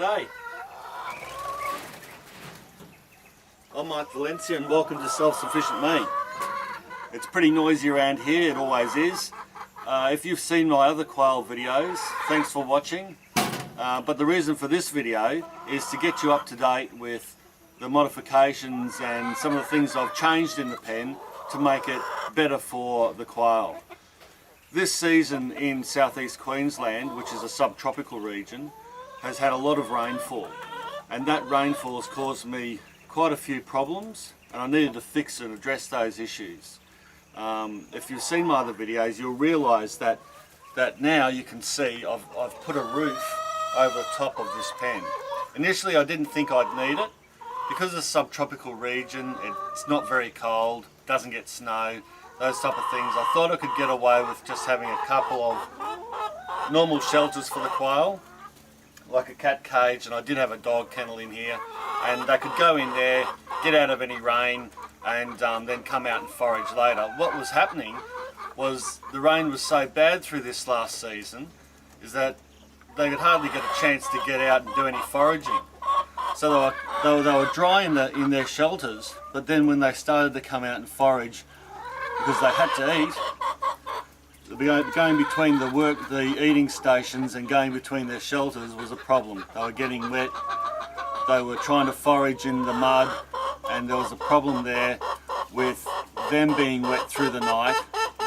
today? I'm Mike Valencia and welcome to Self-Sufficient Me. It's pretty noisy around here, it always is. If you've seen my other quail videos, thanks for watching. But the reason for this video is to get you up to date with the modifications and some of the things I've changed in the pen to make it better for the quail. This season in southeast Queensland, which is a subtropical region, has had a lot of rainfall, and that rainfall has caused me quite a few problems, and I needed to fix and address those issues. If you've seen my other videos, you'll realise that now you can see I've put a roof over the top of this pen. Initially I didn't think I'd need it. Because it's a subtropical region, it's not very cold, doesn't get snow, those type of things. I thought I could get away with just having a couple of normal shelters for the quail, like a cat cage, and I did have a dog kennel in here, and they could go in there, get out of any rain, and then come out and forage later. What was happening was the rain was so bad through this last season is that they could hardly get a chance to get out and do any foraging. So they were dry in their shelters, but then when they started to come out and forage, because they had to eat, going between the eating stations and going between their shelters was a problem. They were getting wet, they were trying to forage in the mud, and there was a problem there with them being wet through the night.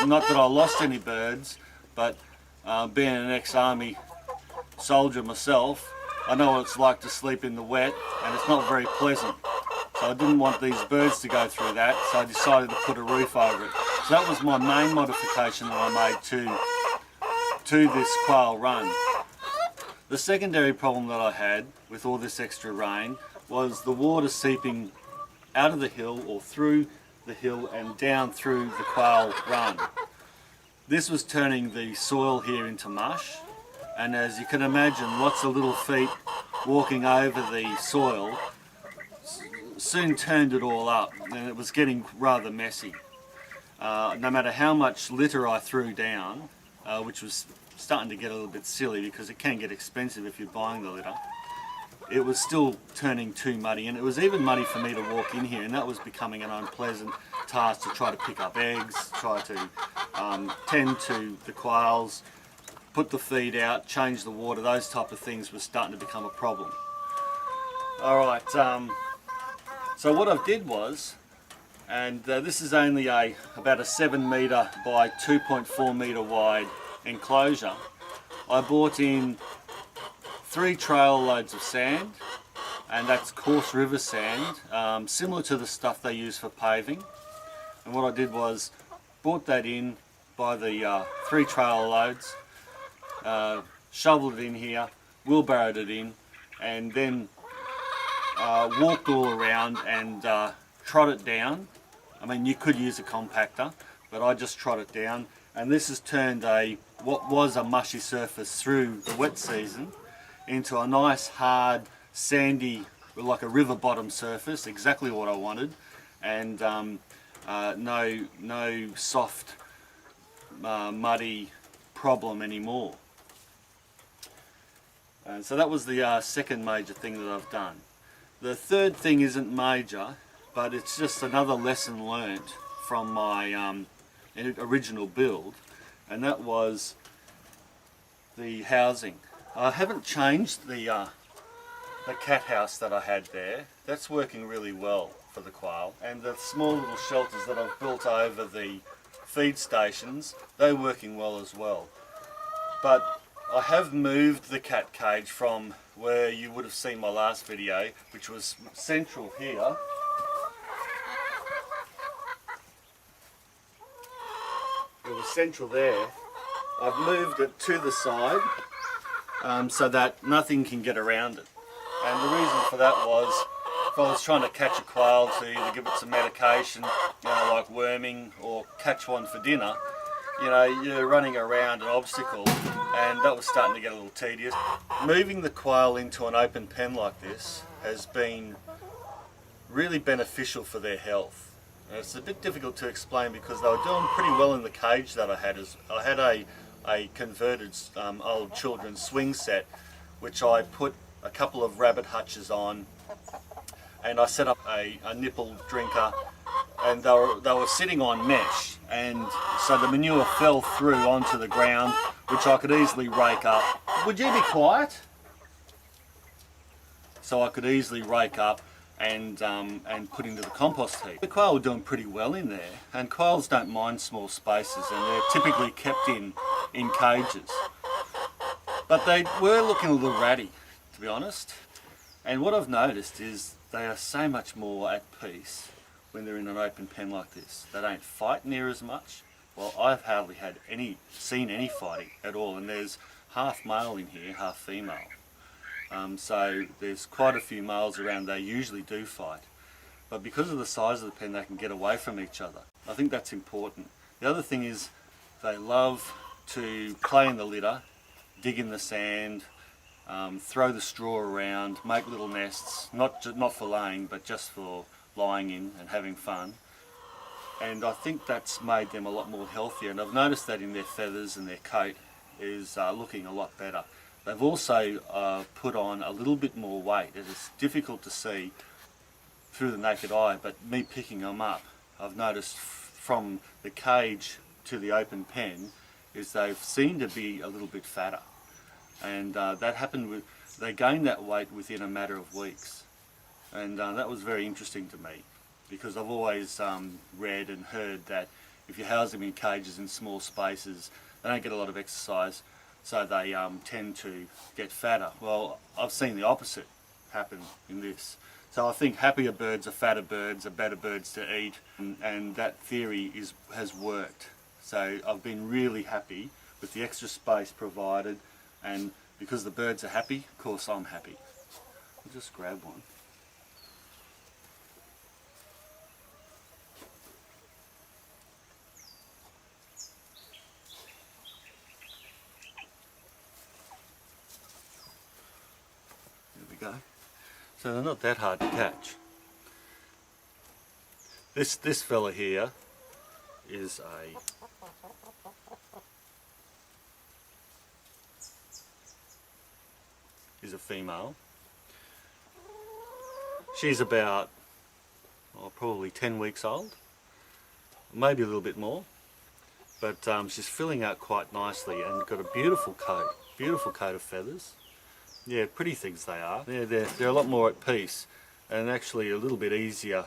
Not that I lost any birds, but being an ex-army soldier myself, I know what it's like to sleep in the wet, and it's not very pleasant. So I didn't want these birds to go through that, so I decided to put a roof over it. So that was my main modification that I made to this quail run. The secondary problem that I had with all this extra rain was the water seeping out of the hill or through the hill and down through the quail run. This was turning the soil here into mush, and as you can imagine, lots of little feet walking over the soil soon turned it all up, and it was getting rather messy. No matter how much litter I threw down, which was starting to get a little bit silly because it can get expensive if you're buying the litter, it was still turning too muddy, and it was even muddy for me to walk in here, and that was becoming an unpleasant task to try to pick up eggs, try to tend to the quails, put the feed out, change the water, those type of things was starting to become a problem. Alright, so what I did was, and this is only about a 7 metre by 2.4 metre wide enclosure, I bought in 3 trailer loads of sand, and that's coarse river sand, similar to the stuff they use for paving. And what I did was bought that in by the 3 trailer loads, shoveled it in here, wheelbarrowed it in, and then walked all around and trod it down. I mean, you could use a compactor, but I just trod it down, and this has turned what was a mushy surface through the wet season into a nice hard sandy, like a river bottom surface, exactly what I wanted, and no soft muddy problem anymore. So that was the second major thing that I've done. The third thing isn't major, but it's just another lesson learnt from my original build, and that was the housing. I haven't changed the cat house that I had there. That's working really well for the quail, and the small little shelters that I've built over the feed stations, they're working well as well. But I have moved the cat cage from where you would have seen my last video, which was central here. It was central there. I've moved it to the side so that nothing can get around it. And the reason for that was, if I was trying to catch a quail to either give it some medication, like worming, or catch one for dinner, you're running around an obstacle, and that was starting to get a little tedious. Moving the quail into an open pen like this has been really beneficial for their health. And it's a bit difficult to explain because they were doing pretty well in the cage that I had. I had a converted old children's swing set, which I put a couple of rabbit hutches on, and I set up a nipple drinker, and they were sitting on mesh, and so the manure fell through onto the ground, which I could easily rake up. Would you be quiet? So I could easily rake up and put into the compost heap. The quail were doing pretty well in there, and quails don't mind small spaces, and they're typically kept in cages. But they were looking a little ratty, to be honest. And what I've noticed is they are so much more at peace when they're in an open pen like this. They don't fight near as much. Well, I've hardly seen any fighting at all, and there's half male in here, half female. So there's quite a few males around. They usually do fight, but because of the size of the pen, they can get away from each other. I think that's important. The other thing is they love to play in the litter, dig in the sand, throw the straw around, make little nests, not for laying, but just for lying in and having fun. And I think that's made them a lot more healthier, and I've noticed that in their feathers and their coat is looking a lot better. They've also put on a little bit more weight. It is difficult to see through the naked eye, but me picking them up, I've noticed from the cage to the open pen is they've seemed to be a little bit fatter. And that happened they gained that weight within a matter of weeks. And that was very interesting to me, because I've always read and heard that if you house them in cages in small spaces, they don't get a lot of exercise, so they tend to get fatter. Well, I've seen the opposite happen in this. So I think happier birds are fatter birds, are better birds to eat, and that theory has worked. So I've been really happy with the extra space provided, and because the birds are happy, of course I'm happy. I'll just grab one. Go. So they're not that hard to catch. This fella here is a female. She's about probably 10 weeks old, maybe a little bit more, but she's filling out quite nicely and got a beautiful coat of feathers. Yeah, pretty things they are. They're a lot more at peace, and actually a little bit easier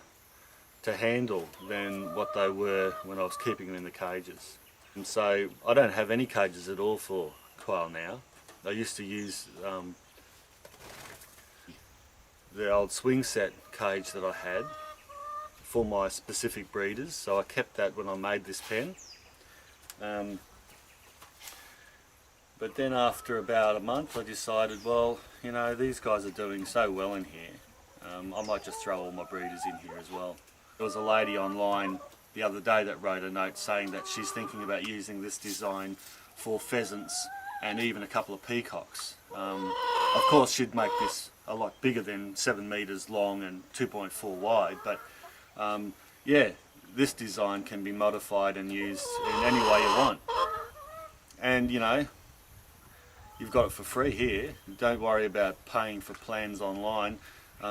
to handle than what they were when I was keeping them in the cages. And so I don't have any cages at all for quail now. I used to use the old swing set cage that I had for my specific breeders, so I kept that when I made this pen. But then after about a month I decided, well, you know, these guys are doing so well in here, I might just throw all my breeders in here as well. There was a lady online the other day that wrote a note saying that she's thinking about using this design for pheasants and even a couple of peacocks. Of course she'd make this a lot bigger than 7 meters long and 2.4 wide, but yeah, this design can be modified and used in any way you want. And you know, you've got it for free here. Don't worry about paying for plans online.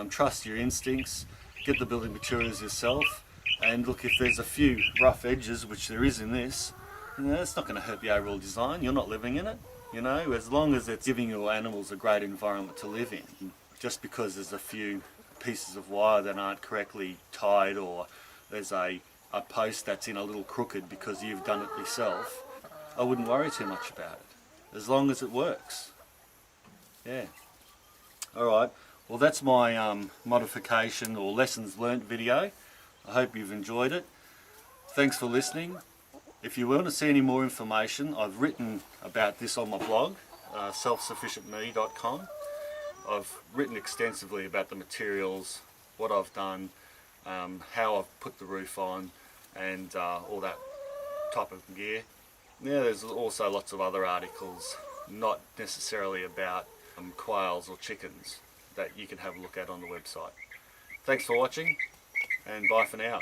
Trust your instincts, get the building materials yourself, and look, if there's a few rough edges, which there is in this, you know, it's not going to hurt the overall design. You're not living in it, you know, as long as it's giving your animals a great environment to live in. Just because there's a few pieces of wire that aren't correctly tied, or there's a post that's in a little crooked because you've done it yourself, I wouldn't worry too much about it, as long as it works. Yeah. Alright, well that's my modification or lessons learnt video. I hope you've enjoyed it. Thanks for listening. If you want to see any more information, I've written about this on my blog, selfsufficientme.com. I've written extensively about the materials, what I've done, how I've put the roof on, and all that type of gear. Yeah, there's also lots of other articles, not necessarily about quails or chickens, that you can have a look at on the website. Thanks for watching, and bye for now.